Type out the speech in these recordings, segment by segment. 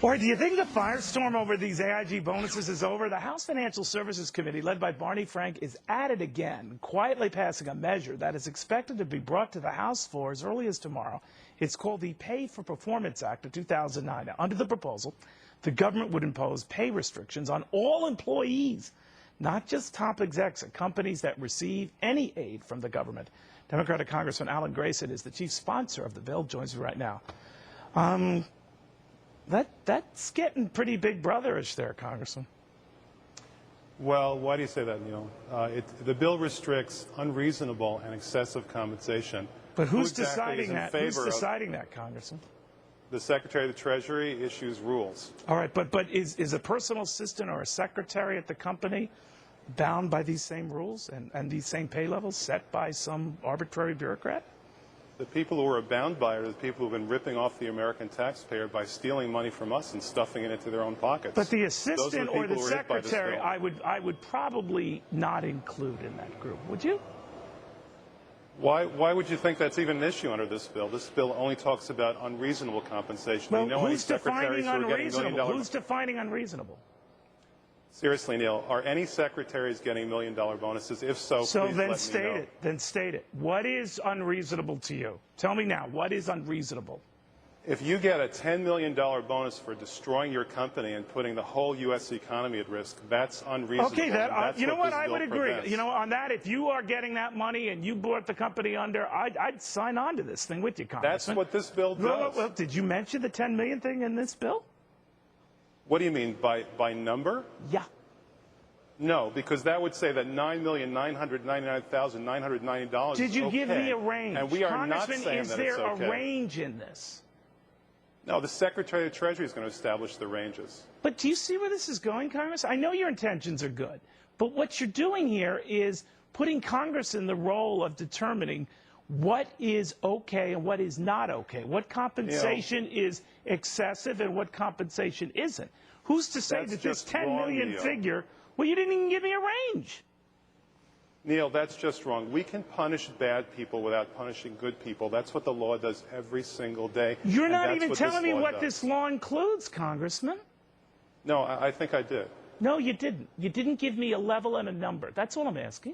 Or do you think the firestorm over these AIG bonuses is over? The House Financial Services Committee, led by Barney Frank, is at it again, quietly passing a measure that is expected to be brought to the House floor as early as tomorrow. It's called the Pay for Performance Act of 2009. Now, under the proposal, the government would impose pay restrictions on all employees, not just top execs at companies that receive any aid from the government. Democratic Congressman Alan Grayson is the chief sponsor of the bill, joins me right now. That's getting pretty big brotherish there, Congressman. Well, why do you say that, Neil? The bill restricts unreasonable and excessive compensation. But who's deciding that? Who's deciding that, Congressman? The Secretary of the Treasury issues rules. All right, but is a personal assistant or a secretary at the company bound by these same rules and these same pay levels set by some arbitrary bureaucrat? The people who are bound by it are the people who have been ripping off the American taxpayer by stealing money from us and stuffing it into their own pockets. But the assistant or the secretary, I would probably not include in that group. Would you? Why would you think that's even an issue under this bill? This bill only talks about unreasonable compensation. Well, you know who's defining unreasonable? Who's defining unreasonable? Seriously, Neil, are any secretaries getting $1 million bonuses? If so, please let me know. Then state it. What is unreasonable to you? Tell me now, what is unreasonable? If you get a $10 million bonus for destroying your company and putting the whole U.S. economy at risk, that's unreasonable. Okay, you know what? I would agree. You know, on that, if you are getting that money and you brought the company under, I'd sign on to this thing with you, Congressman. That's what this bill does. Well, did you mention the $10 million thing in this bill? What do you mean, by number? Yeah. No, because that would say that $9,999,990 Did you give me a range? And we are not saying that it's okay. Is there a range in this? No, the Secretary of the Treasury is going to establish the ranges. But do you see where this is going, Congress? I know your intentions are good, but what you're doing here is putting Congress in the role of determining what is okay and what is not okay, what compensation is excessive and what compensation isn't. Who's to say that this 10 million figure, well, you didn't even give me a range. Neil, that's just wrong. We can punish bad people without punishing good people. That's what the law does every single day. You're not even telling me what this law includes, Congressman. No, I think I did. No, you didn't. You didn't give me a level and a number. That's all I'm asking.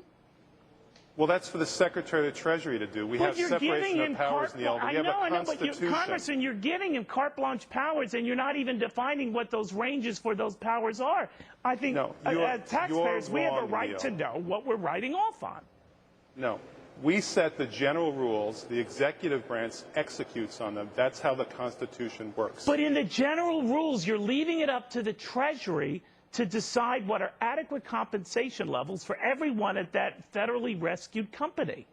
Well, that's for the Secretary of the Treasury to do. We have separation of powers, Neil. We have a Constitution. But Congressman, you're giving him carte blanche powers, and you're not even defining what those ranges for those powers are. I think as taxpayers, we have a right to know what we're writing off on. No. We set the general rules. The executive branch executes on them. That's how the Constitution works. But in the general rules, you're leaving it up to the Treasury to decide what are adequate compensation levels for everyone at that federally rescued company.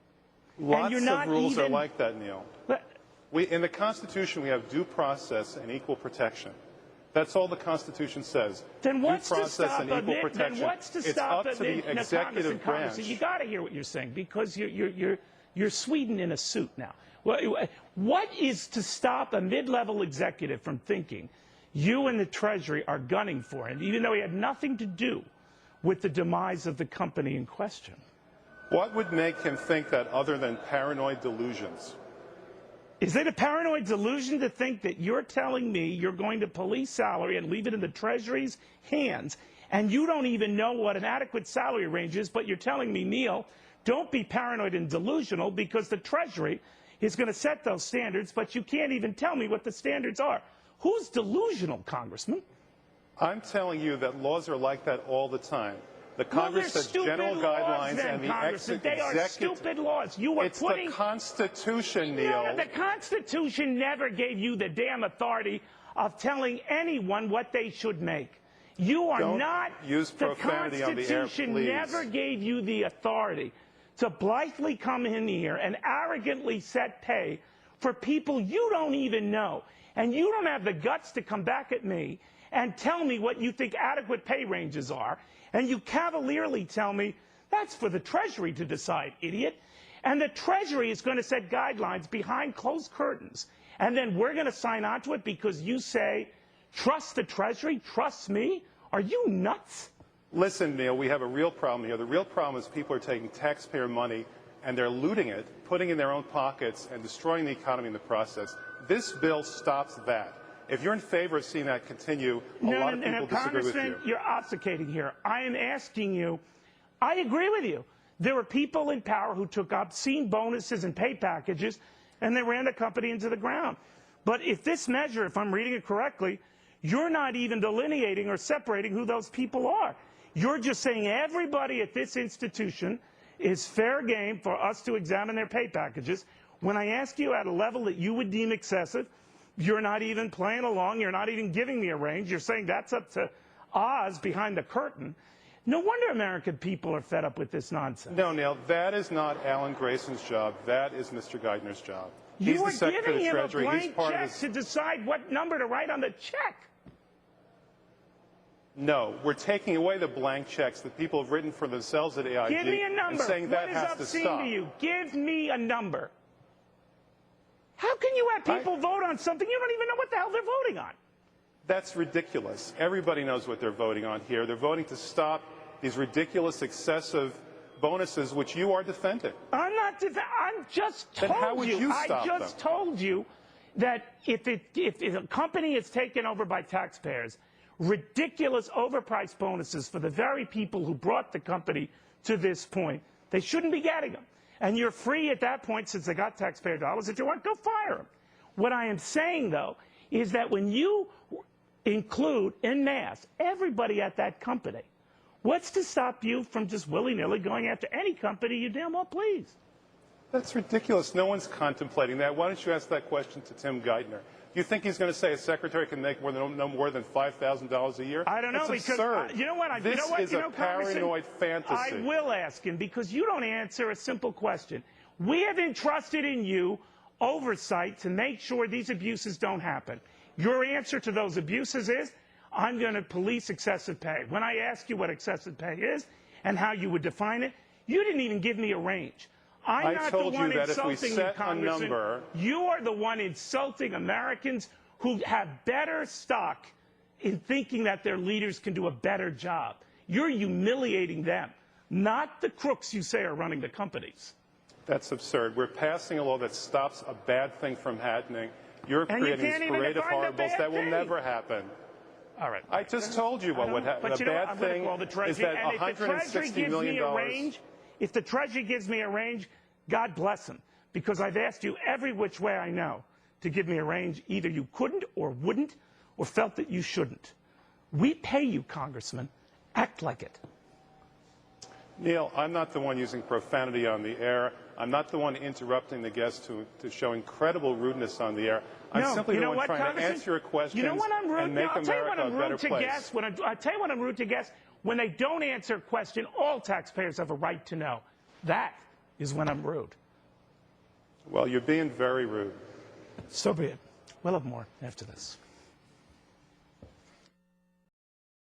Lots of rules are like that, Neil. In the Constitution, we have due process and equal protection. That's all the Constitution says. Then what's due process and equal protection. Then what's to it's stop up to the executive branch. You got to hear what you're saying, because you're Sweden in a suit now. What is to stop a mid-level executive from thinking you and the Treasury are gunning for him, even though he had nothing to do with the demise of the company in question? What would make him think that other than paranoid delusions? Is it a paranoid delusion to think that you're telling me you're going to police salary and leave it in the Treasury's hands, and you don't even know what an adequate salary range is, but you're telling me, Neil, don't be paranoid and delusional because the Treasury is going to set those standards, but you can't even tell me what the standards are? Who's delusional, Congressman? I'm telling you that laws are like that all the time. The Congress sets general guidelines and the executive... They are stupid laws. It's the Constitution, Neil. No, the Constitution never gave you the damn authority of telling anyone what they should make. You are not... Don't use profanity on the air, please. The Constitution never gave you the authority to blithely come in here and arrogantly set pay for people you don't even know. And you don't have the guts to come back at me and tell me what you think adequate pay ranges are, and you cavalierly tell me that's for the Treasury to decide, idiot. And the Treasury is going to set guidelines behind closed curtains, and then we're going to sign on to it because you say, trust the Treasury, trust me? Are you nuts? Listen, Neil, we have a real problem here. The real problem is people are taking taxpayer money and they're looting it, putting it in their own pockets, and destroying the economy in the process. This bill stops that. If you're in favor of seeing that continue, a lot of people disagree with you. Congressman, you're obfuscating here. I am asking you, I agree with you. There were people in power who took obscene bonuses and pay packages, and they ran the company into the ground. But if this measure, if I'm reading it correctly, you're not even delineating or separating who those people are. You're just saying everybody at this institution is fair game for us to examine their pay packages. When I ask you at a level that you would deem excessive, you're not even playing along. You're not even giving me a range. You're saying that's up to Oz behind the curtain. No wonder American people are fed up with this nonsense. No, Neil, that is not Alan Grayson's job. That is Mr. Geithner's job. He's the Secretary of Treasury. He's part of this. To decide what number to write on the check. No, we're taking away the blank checks that people have written for themselves at AIG. Give me a number. And saying that has to stop. To you? Give me a number. How can you have people vote on something you don't even know what the hell they're voting on? That's ridiculous. Everybody knows what they're voting on here. They're voting to stop these ridiculous, excessive bonuses, which you are defending. I'm not defending. I'm just told then how would you stop I just told you that if a company is taken over by taxpayers, ridiculous overpriced bonuses for the very people who brought the company to this point, they shouldn't be getting them. And you're free at that point, since they got taxpayer dollars. If you want, go fire them. What I am saying, though, is that when you include en masse everybody at that company, what's to stop you from just willy-nilly going after any company you damn well please? That's ridiculous. No one's contemplating that. Why don't you ask that question to Tim Geithner? Do you think he's going to say a secretary can make no more than $5,000 a year? I don't know. That's because absurd. You know what? This is a paranoid fantasy. I will ask him, because you don't answer a simple question. We have entrusted in you oversight to make sure these abuses don't happen. Your answer to those abuses is, I'm going to police excessive pay. When I ask you what excessive pay is and how you would define it, you didn't even give me a range. I'm not the one insulting you, Congressman. You are the one insulting Americans who have better stock in thinking that their leaders can do a better job. You're humiliating them, not the crooks you say are running the companies. That's absurd. We're passing a law that stops a bad thing from happening. You're creating this parade of horribles that will never happen. All right. I just told you what would happen. The bad thing is that $160 million. If the Treasury gives me a range, God bless them, because I've asked you every which way I know to give me a range. Either you couldn't or wouldn't or felt that you shouldn't. We pay you, Congressman. Act like it. Neil, I'm not the one using profanity on the air. I'm not the one interrupting the guests to show incredible rudeness on the air. I'm simply the one trying to answer your questions and make America a better place. I'll tell you when I'm rude to guests. When they don't answer a question, all taxpayers have a right to know. That is when I'm rude. Well, you're being very rude. So be it. We'll have more after this.